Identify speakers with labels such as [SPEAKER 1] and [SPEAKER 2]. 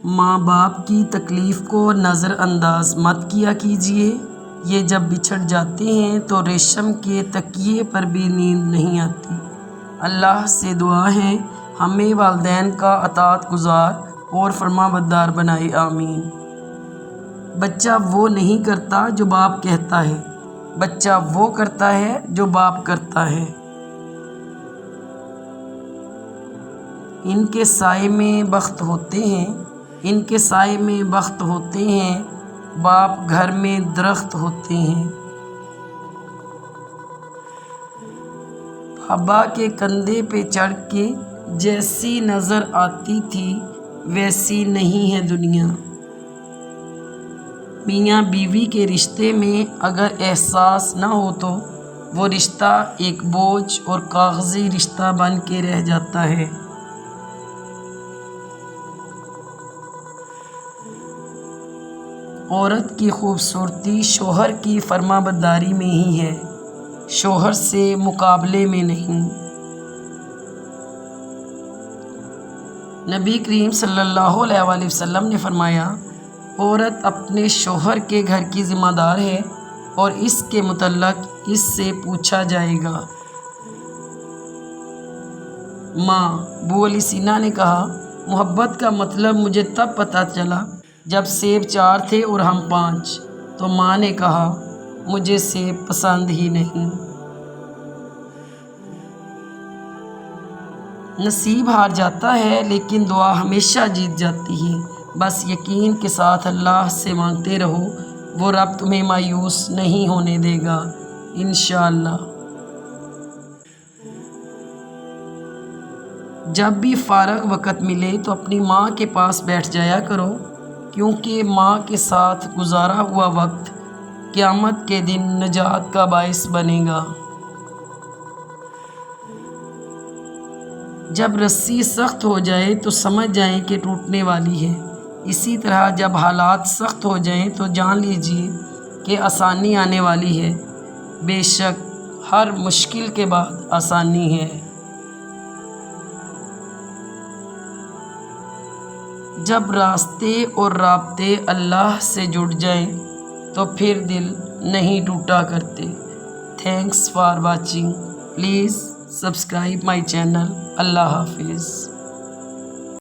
[SPEAKER 1] ماں باپ کی تکلیف کو نظر انداز مت کیا کیجیے، یہ جب بچھڑ جاتے ہیں تو ریشم کے تکیے پر بھی نیند نہیں آتی۔ اللہ سے دعا ہے ہمیں والدین کا اطاعت گزار اور فرما بردار بنائے، آمین۔ بچہ وہ نہیں کرتا جو باپ کہتا ہے، بچہ وہ کرتا ہے جو باپ کرتا ہے۔ ان کے سائے میں بخت ہوتے ہیں، ان کے سائے میں بخت ہوتے ہیں، باپ گھر میں درخت ہوتے ہیں۔ بابا کے کندھے پہ چڑھ کے جیسی نظر آتی تھی ویسی نہیں ہے دنیا۔ میاں بیوی کے رشتے میں اگر احساس نہ ہو تو وہ رشتہ ایک بوجھ اور کاغذی رشتہ بن کے رہ جاتا ہے۔ عورت کی خوبصورتی شوہر کی فرما برداری میں ہی ہے، شوہر سے مقابلے میں نہیں۔ نبی کریم صلی اللہ علیہ وآلہ وسلم نے فرمایا، عورت اپنے شوہر کے گھر کی ذمہ دار ہے اور اس کے متعلق اس سے پوچھا جائے گا۔ ماں ابو علی سینا نے کہا، محبت کا مطلب مجھے تب پتہ چلا جب سیب 4 تھے اور ہم 5، تو ماں نے کہا مجھے سیب پسند ہی نہیں۔ نصیب ہار جاتا ہے لیکن دعا ہمیشہ جیت جاتی ہے، بس یقین کے ساتھ اللہ سے مانگتے رہو، وہ رب تمہیں مایوس نہیں ہونے دے گا، انشاءاللہ۔ جب بھی فارغ وقت ملے تو اپنی ماں کے پاس بیٹھ جایا کرو، کیونکہ ماں کے ساتھ گزارا ہوا وقت قیامت کے دن نجات کا باعث بنے گا۔ جب رسی سخت ہو جائے تو سمجھ جائیں کہ ٹوٹنے والی ہے، اسی طرح جب حالات سخت ہو جائیں تو جان لیجیے کہ آسانی آنے والی ہے۔ بے شک ہر مشکل کے بعد آسانی ہے۔ جب راستے اور رابطے اللہ سے جڑ جائیں تو پھر دل نہیں ٹوٹا کرتے۔ Thanks for watching, please subscribe my channel. اللہ حافظ۔